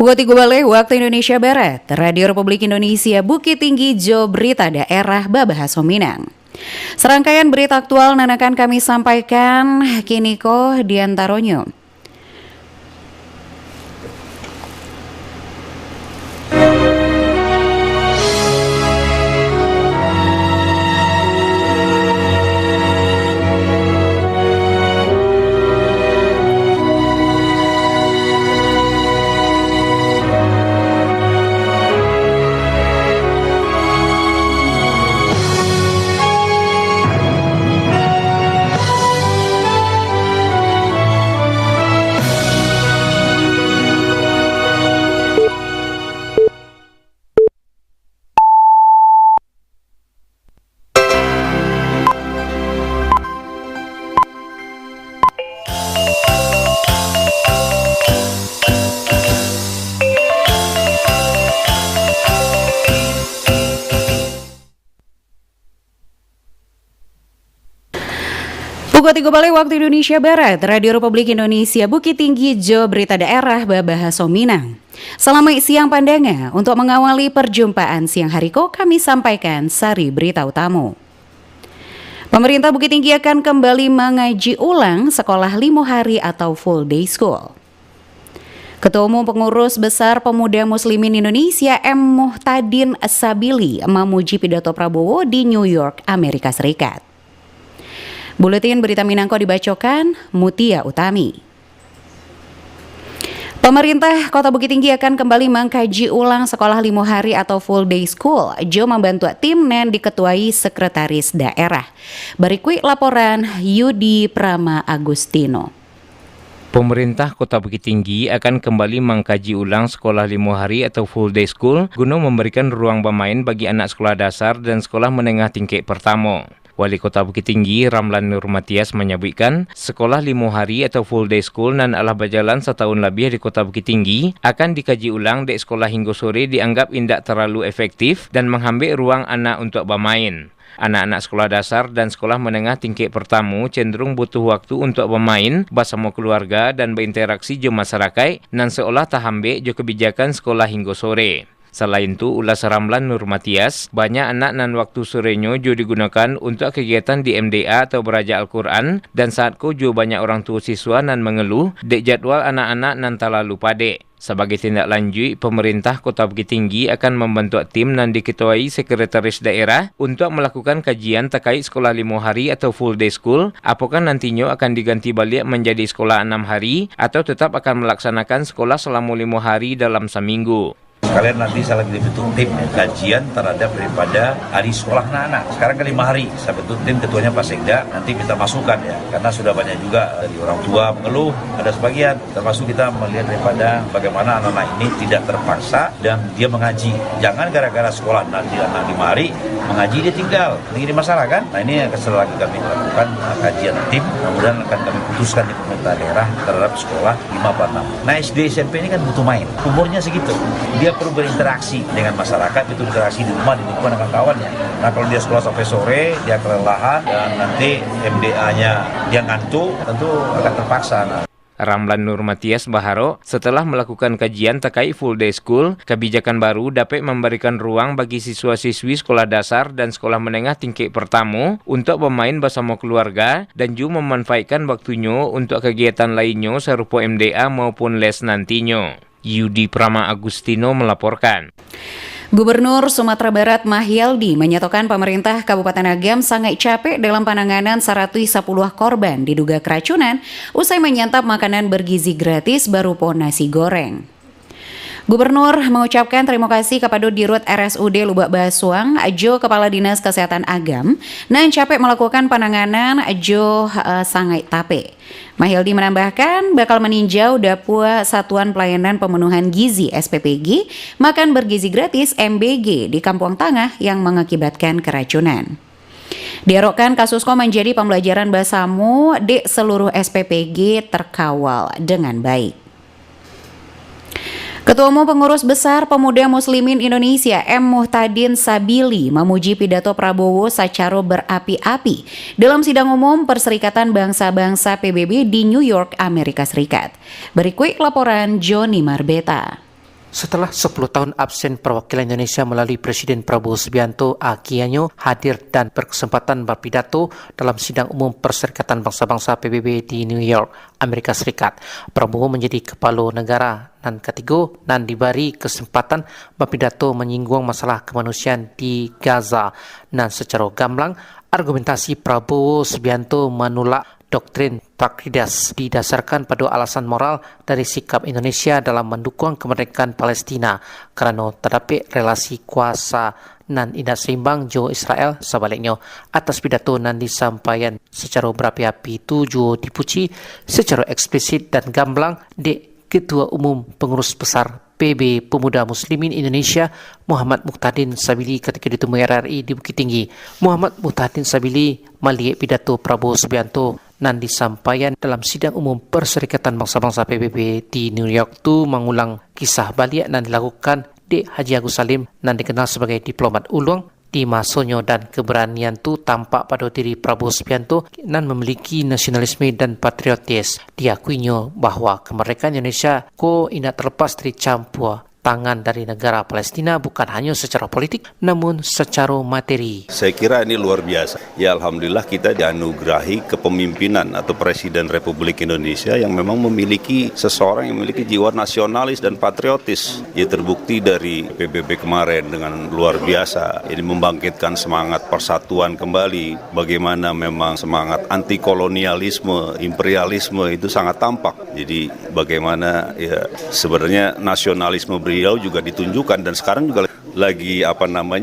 Pukul 3 balik waktu Indonesia Barat, Radio Republik Indonesia Bukit Tinggi Jo Berita Daerah Babahasa Minang. Serangkaian berita aktual yang akan kami sampaikan kini diantaranya. Pukul 3 balik waktu Indonesia Barat, Radio Republik Indonesia Bukit Tinggi Jo Berita Daerah Babahasa Minang. Selamat siang pandangan, untuk mengawali perjumpaan siang hari kami sampaikan sari berita utama. Pemerintah Bukit Tinggi akan kembali mengaji ulang sekolah 5 hari atau full day school. Ketua Umum Pengurus Besar Pemuda Muslimin Indonesia M. Muhtadin Sabili memuji pidato Prabowo di New York, Amerika Serikat. Buletin Berita Minangko dibacakan Mutia Utami. Pemerintah Kota Bukit Tinggi akan kembali mengkaji ulang sekolah 5 hari atau full day school. Jo membantu tim dan diketuai Sekretaris Daerah. Berikut laporan Yudi Prama Agustino. Pemerintah Kota Bukit Tinggi akan kembali mengkaji ulang sekolah 5 hari atau full day school guna memberikan ruang bermain bagi anak sekolah dasar dan sekolah menengah tingkat pertama. Wali Kota Bukit Tinggi Ramlan Nur Matias menyebutkan sekolah 5 hari atau full day school nan alah berjalan setahun lebih di Kota Bukit Tinggi akan dikaji ulang di sekolah hingga sore dianggap tidak terlalu efektif dan menghambat ruang anak untuk bermain. Anak-anak sekolah dasar dan sekolah menengah tingkat pertama cenderung butuh waktu untuk bermain bersama keluarga dan berinteraksi dengan masyarakat dan seolah terhambat jo kebijakan sekolah hingga sore. Selain itu, ulas Ramlan Nur Matias, banyak anak nan waktu sorenya juga digunakan untuk kegiatan di MDA atau beraja Al-Quran dan saat juga banyak orang tua siswa nan mengeluh dek jadwal anak-anak nan terlalu padat. Sebagai tindak lanjut, pemerintah Kota Bukit Tinggi akan membentuk tim nan diketuai Sekretaris Daerah untuk melakukan kajian terkait sekolah 5 hari atau full day school, apakah nantinya akan diganti balik menjadi sekolah 6 hari atau tetap akan melaksanakan sekolah selama 5 hari dalam seminggu. Kalian nanti saya lagi bentuk tim kajian terhadap daripada hari sekolah anak-anak. Sekarang ke 5 hari, saya bentuk tim, ketuanya Pak Sekda, nanti kita masukkan ya. Karena sudah banyak juga dari orang tua mengeluh, ada sebagian. Termasuk kita melihat daripada bagaimana anak-anak ini tidak terpaksa dan dia mengaji. Jangan gara-gara sekolah nanti anak 5 hari, mengaji dia tinggal. Ini masalah kan? Nah ini akan selalu kami lakukan kajian tim, kemudian akan kami putuskan di pemerintah daerah terhadap sekolah 5-6. Nah SD SMP ini kan butuh main, umurnya segitu. Dia perlu berinteraksi dengan masyarakat, itu interaksi di rumah, di lingkungan dengan kawannya. Nah kalau dia sekolah sampai sore, dia kelelahan dan nanti MDA-nya dia ngantuk, tentu akan terpaksa. Ramlan Nur Matias berharap setelah melakukan kajian terkait full day school, kebijakan baru dapat memberikan ruang bagi siswa-siswi sekolah dasar dan sekolah menengah tingkat pertama untuk bermain bersama keluarga dan juga memanfaatkan waktunya untuk kegiatan lainnya serupa MDA maupun les nantinya. Yudi Prama Agustino melaporkan. Gubernur Sumatera Barat Mahyaldi menyatakan pemerintah Kabupaten Agam sangat capek dalam penanganan 110 korban diduga keracunan usai menyantap makanan bergizi gratis berupa nasi goreng. Gubernur mengucapkan terima kasih kepada Dirut RSUD Lubak Basuang, Jo Kepala Dinas Kesehatan Agam, dan capek melakukan penanganan Jo sangat tape. Mahyaldi menambahkan bakal meninjau dapur Satuan Pelayanan Pemenuhan Gizi SPPG, makan bergizi gratis MBG di Kampung Tangah yang mengakibatkan keracunan. Diharapkan kasus menjadi pembelajaran bersama di seluruh SPPG terkawal dengan baik. Ketua Umum Pengurus Besar Pemuda Muslimin Indonesia M. Muhtadin Sabili memuji pidato Prabowo secara berapi-api dalam sidang umum Perserikatan Bangsa-Bangsa PBB di New York, Amerika Serikat. Berikut laporan Joni Marbeta. Setelah 10 tahun absen, perwakilan Indonesia melalui Presiden Prabowo Subianto Agianyo hadir dan berkesempatan berpidato dalam sidang umum Perserikatan Bangsa-Bangsa PBB di New York, Amerika Serikat. Prabowo menjadi kepala negara dan ketiga dan diberi kesempatan berpidato menyinggung masalah kemanusiaan di Gaza. Dan secara gamblang, argumentasi Prabowo Subianto menolak doktrin Pakridas didasarkan pada alasan moral dari sikap Indonesia dalam mendukung kemerdekaan Palestina kerana terdapat relasi kuasa dan tidak seimbang jo Israel. Sebaliknya, atas pidato nan disampaikan secara berapi-api itu juga dipuji secara eksplisit dan gamblang di Ketua Umum Pengurus Besar PB Pemuda Muslimin Indonesia Muhammad Muhtadin Sabili ketika ditemui RRI di Bukit Tinggi. Muhammad Muhtadin Sabili melihat pidato Prabowo Subianto dan disampaikan dalam sidang umum Perserikatan Bangsa-Bangsa PBB di New York itu mengulang kisah balik dan dilakukan di Haji Agus Salim dan dikenal sebagai diplomat ulung di masanya, dan keberanian itu tampak pada diri Prabowo Subianto dan memiliki nasionalisme dan patriotis. Diakuinya bahawa kemerdekaan Indonesia tidak terlepas dari campur tangan dari negara Palestina, bukan hanya secara politik namun secara materi. Saya kira ini luar biasa. Ya, alhamdulillah kita dianugerahi kepemimpinan atau Presiden Republik Indonesia yang memang memiliki seseorang yang memiliki jiwa nasionalis dan patriotis. Ya, terbukti dari PBB kemarin dengan luar biasa. Ini membangkitkan semangat persatuan kembali. Bagaimana memang semangat anti kolonialisme, imperialisme itu sangat tampak. Jadi bagaimana ya sebenarnya nasionalisme beliau juga ditunjukkan, dan sekarang juga lagi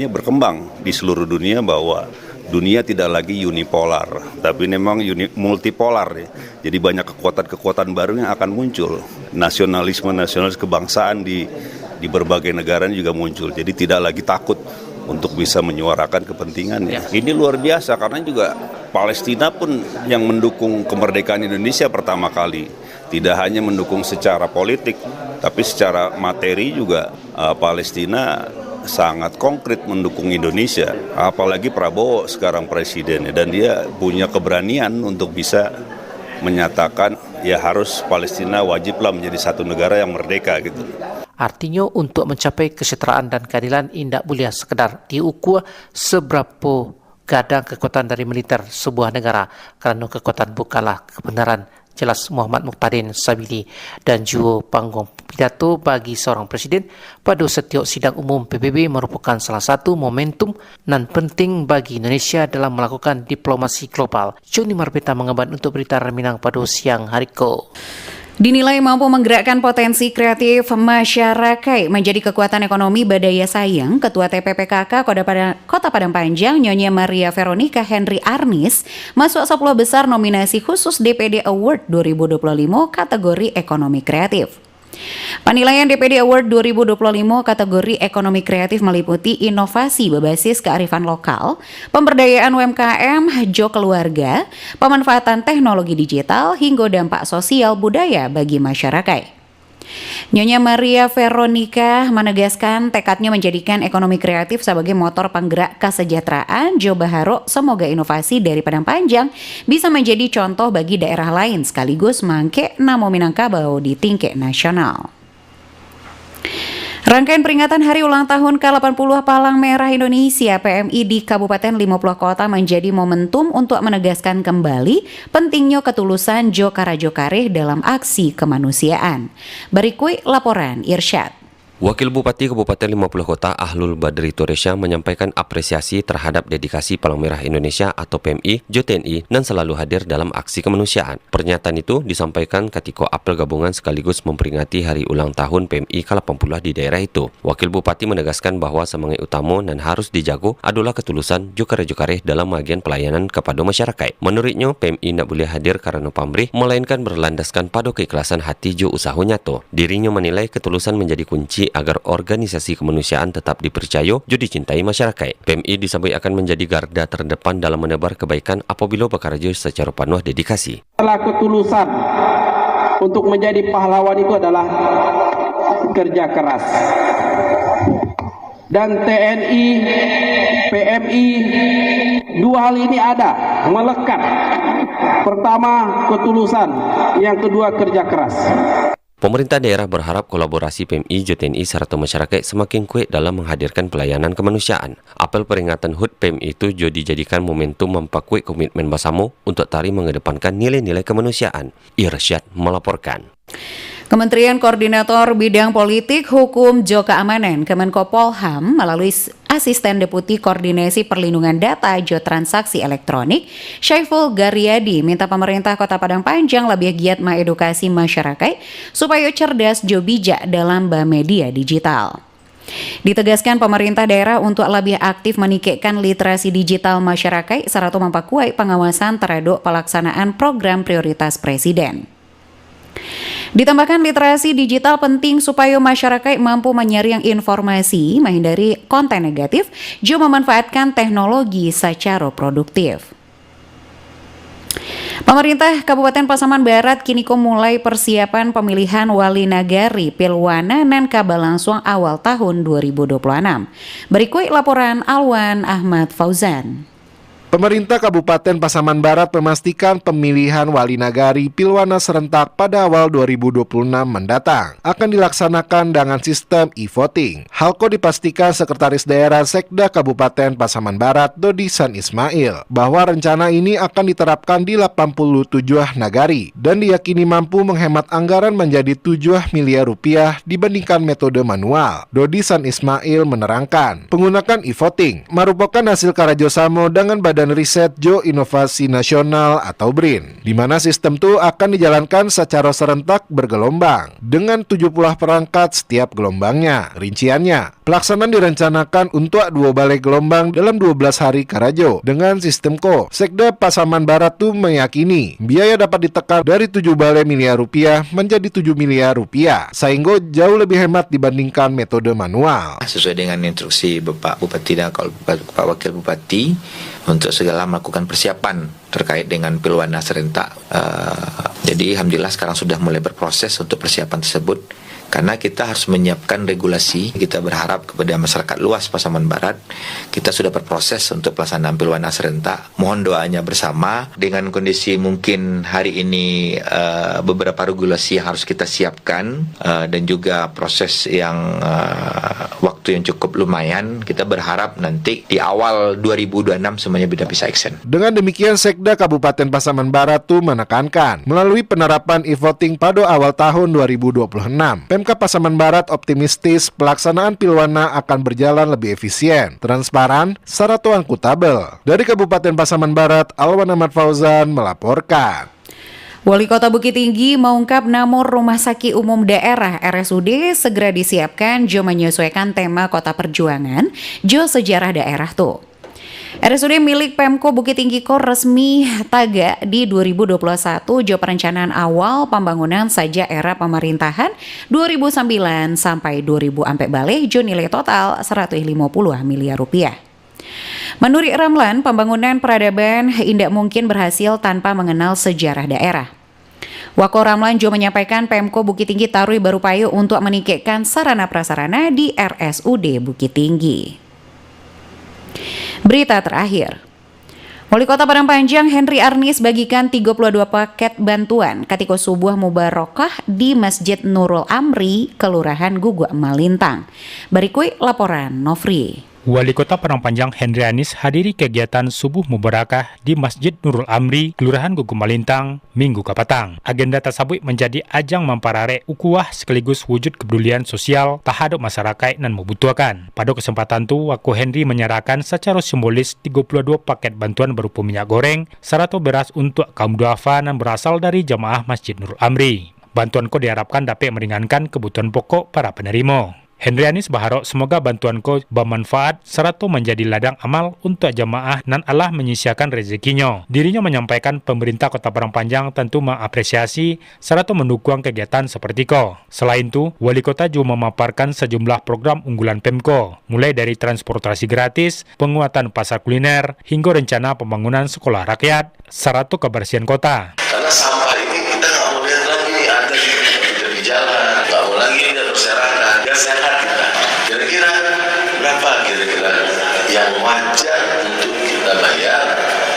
berkembang di seluruh dunia bahwa dunia tidak lagi unipolar, tapi memang multipolar ya. Jadi banyak kekuatan-kekuatan baru yang akan muncul. Nasionalis kebangsaan di berbagai negara juga muncul. Jadi tidak lagi takut untuk bisa menyuarakan kepentingannya. Ini luar biasa karena juga Palestina pun yang mendukung kemerdekaan Indonesia pertama kali. Tidak hanya mendukung secara politik, tapi secara materi juga Palestina sangat konkret mendukung Indonesia. Apalagi Prabowo sekarang presidennya, dan dia punya keberanian untuk bisa menyatakan ya harus Palestina wajiblah menjadi satu negara yang merdeka gitu. Artinya untuk mencapai kesetaraan dan keadilan tidak boleh sekedar diukur seberapa gadang kekuatan dari militer sebuah negara, kerana kekuatan bukanlah kebenaran. Jelas Muhammad Muhtadin Sabili. Dan juga panggung pidato bagi seorang presiden pada setiap sidang umum PBB merupakan salah satu momentum dan penting bagi Indonesia dalam melakukan diplomasi global. Joni Marbeta mengemban untuk Berita Minang pada siang hari ko. Dinilai mampu menggerakkan potensi kreatif masyarakat menjadi kekuatan ekonomi Badaya Sayang, Ketua TPPKK Kota Padang Panjang Nyonya Maria Veronica Henry Arnis masuk 10 besar nominasi khusus DPD Award 2025 kategori ekonomi kreatif. Penilaian DPD Award 2025 kategori ekonomi kreatif meliputi inovasi berbasis kearifan lokal, pemberdayaan UMKM, jo keluarga, pemanfaatan teknologi digital, hingga dampak sosial budaya bagi masyarakat. Nyonya Maria Veronica menegaskan tekadnya menjadikan ekonomi kreatif sebagai motor penggerak kesejahteraan Jawa Barat. Semoga inovasi dari Padang Panjang bisa menjadi contoh bagi daerah lain sekaligus mangke namo Minangkabau di tingkat nasional. Rangkaian peringatan Hari Ulang Tahun ke-80 Palang Merah Indonesia PMI di Kabupaten 50 Kota menjadi momentum untuk menegaskan kembali pentingnya ketulusan Jo Karajokareh dalam aksi kemanusiaan. Berikut laporan Irsyad. Wakil Bupati Kabupaten 50 Kota Ahlul Badri Toresya menyampaikan apresiasi terhadap dedikasi Palang Merah Indonesia atau PMI, JTNI, dan selalu hadir dalam aksi kemanusiaan. Pernyataan itu disampaikan ketika apel gabungan sekaligus memperingati Hari Ulang Tahun PMI ke-80 di daerah itu. Wakil Bupati menegaskan bahwa semangat utama dan harus dijaga adalah ketulusan Jo Karajokareh dalam bagian pelayanan kepada masyarakat. Menurutnya, PMI tidak boleh hadir karena pamrih, melainkan berlandaskan pada keikhlasan hati Jo usaha nyata. Dirinya menilai ketulusan menjadi kunci agar organisasi kemanusiaan tetap dipercaya juga dicintai masyarakat. PMI disebut akan menjadi garda terdepan dalam menebar kebaikan apabila bekerja secara penuh dedikasi. Ketulusan untuk menjadi pahlawan itu adalah kerja keras. Dan TNI, PMI, dua hal ini ada, melekat. Pertama, ketulusan. Yang kedua, kerja keras. Pemerintah daerah berharap kolaborasi PMI, JTNI, serta masyarakat semakin kuat dalam menghadirkan pelayanan kemanusiaan. Apel peringatan HUT PMI itu juga dijadikan momentum memperkuat komitmen bersama untuk tari mengedepankan nilai-nilai kemanusiaan. Irsyad melaporkan. Kementerian Koordinator Bidang Politik, Hukum, Jo Keamanan, Kemenkopolham melalui Asisten Deputi Koordinasi Perlindungan Data Jo Transaksi Elektronik, Syaiful Garyadi, minta pemerintah Kota Padang Panjang lebih giat mengedukasi masyarakat supaya cerdas jo bijak dalam media digital. Ditegaskan pemerintah daerah untuk lebih aktif meningkatkan literasi digital masyarakat serta memperkuat pengawasan terhadap pelaksanaan program prioritas Presiden. Ditambahkan literasi digital penting supaya masyarakat mampu menyaring informasi, menghindari konten negatif, juga memanfaatkan teknologi secara produktif. Pemerintah Kabupaten Pasaman Barat kini mulai persiapan pemilihan wali nagari Pilwana dan Kabalangsung awal tahun 2026. Berikut laporan Alwan Ahmad Fauzan. Pemerintah Kabupaten Pasaman Barat memastikan pemilihan wali nagari Pilwana serentak pada awal 2026 mendatang akan dilaksanakan dengan sistem e-voting. Halko dipastikan Sekretaris Daerah Sekda Kabupaten Pasaman Barat Dodi San Ismail bahwa rencana ini akan diterapkan di 87 nagari dan diyakini mampu menghemat anggaran menjadi 7 miliar rupiah dibandingkan metode manual. Dodi San Ismail menerangkan, penggunaan e-voting merupakan hasil kerjasama dengan Badan Riset Jo Inovasi Nasional atau BRIN, di mana sistem itu akan dijalankan secara serentak bergelombang dengan 70 perangkat setiap gelombangnya. Rinciannya, pelaksanaan direncanakan untuk 2 balai gelombang dalam 12 hari karajo. Dengan sistem Sekda Pasaman Barat itu meyakini biaya dapat ditekan dari 7 balai miliar rupiah menjadi 7 miliar rupiah, sehingga jauh lebih hemat dibandingkan metode manual. Sesuai dengan instruksi Bapak Bupati dan Pak Wakil Bupati untuk segala melakukan persiapan terkait dengan Pilwana serentak. Jadi alhamdulillah sekarang sudah mulai berproses untuk persiapan tersebut. Karena kita harus menyiapkan regulasi, kita berharap kepada masyarakat luas Pasaman Barat, kita sudah berproses untuk pelaksanaan Pilwana serentak. Mohon doanya bersama, dengan kondisi mungkin hari ini beberapa regulasi yang harus kita siapkan, dan juga proses yang waktu yang cukup lumayan, kita berharap nanti di awal 2026 semuanya bisa action. Dengan demikian, Sekda Kabupaten Pasaman Barat tuh menekankan, melalui penerapan e-voting pada awal tahun 2026, Pemkab Pasaman Barat optimistis pelaksanaan Pilwana akan berjalan lebih efisien, transparan, serta akuntabel. Dari Kabupaten Pasaman Barat, Alwan Ahmad Fauzan melaporkan. Wali Kota Bukit Tinggi mengungkap nomor Rumah Sakit Umum Daerah RSUD segera disiapkan jo menyesuaikan tema Kota Perjuangan, jo sejarah daerah tuh. RSUD milik Pemko Bukit Tinggi resmi tagak di 2021 jo perencanaan awal pembangunan saja era pemerintahan 2009 sampai 2000 balik jo nilai total 150 miliar rupiah. Menurut Ramlan, pembangunan peradaban tidak mungkin berhasil tanpa mengenal sejarah daerah. Wako Ramlan juga menyampaikan Pemko Bukit Tinggi tarui berupaya untuk meningkatkan sarana prasarana di RSUD Bukit Tinggi. Berita terakhir, Wali Kota Padang Panjang Henry Arnis bagikan 32 paket bantuan ketika subuh mubarokah di Masjid Nurul Amri, Kelurahan Gugu Malintang. Berikut laporan Nofri. Wali Kota Padang Panjang Henry Arnis hadiri kegiatan subuh mubarakah di Masjid Nurul Amri, Kelurahan Gugu Malintang, Minggu Kapatang. Agenda tersebut menjadi ajang memparare ukuah sekaligus wujud kepedulian sosial terhadap masyarakat yang membutuhkan. Pada kesempatan itu, Wako Henry menyerahkan secara simbolis 32 paket bantuan berupa minyak goreng, serta beras untuk kaum duafa yang berasal dari jamaah Masjid Nurul Amri. Bantuan ko diharapkan dapat meringankan kebutuhan pokok para penerima. Henry Arnis berharap semoga bantuan ko bermanfaat serta menjadi ladang amal untuk jamaah dan Allah menyisiakan rezekinya. Dirinya menyampaikan pemerintah Kota Padang Panjang tentu mengapresiasi serta mendukung kegiatan seperti ko. Selain itu, Wali Kota juga memaparkan sejumlah program unggulan Pemko, mulai dari transportasi gratis, penguatan pasar kuliner, hingga rencana pembangunan sekolah rakyat, serta kebersihan kota. Karena sampah ini kita nggak mau lihat lagi ada di jalan, nggak mau lagi ada berserakan, nggak sehat kita. Kira-kira berapa kira-kira yang wajar untuk kita bayar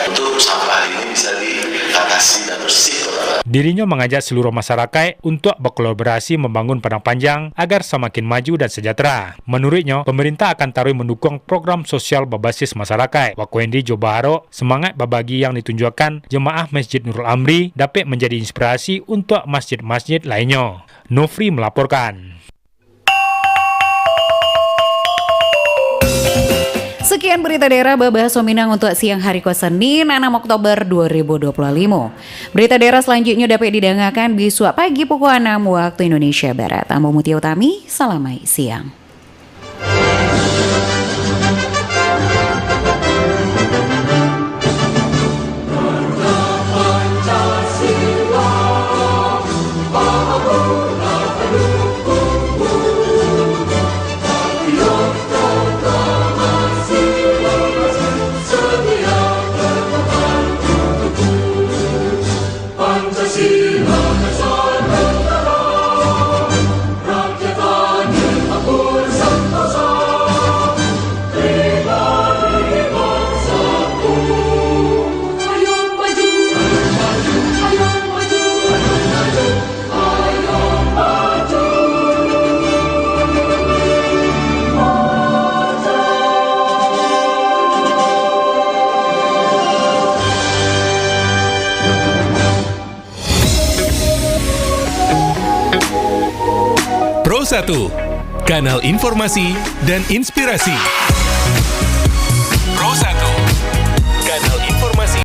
untuk sampah ini bisa diatasi dan bersih kota. Dirinya mengajak seluruh masyarakat untuk berkolaborasi membangun Padang Panjang agar semakin maju dan sejahtera. Menurutnya, pemerintah akan terus mendukung program sosial berbasis masyarakat. Wakwendi coba harap semangat berbagi yang ditunjukkan jemaah Masjid Nurul Amri dapat menjadi inspirasi untuk masjid-masjid lainnya. Nofri melaporkan. Sekian berita daerah Babah Sominang untuk siang hari Senin 6 Oktober 2025. Berita daerah selanjutnya dapat didengarkan besok pagi pukul 6 waktu Indonesia Barat. Ambo Mutia Utami, salamai siang. Pro 1, kanal informasi dan inspirasi.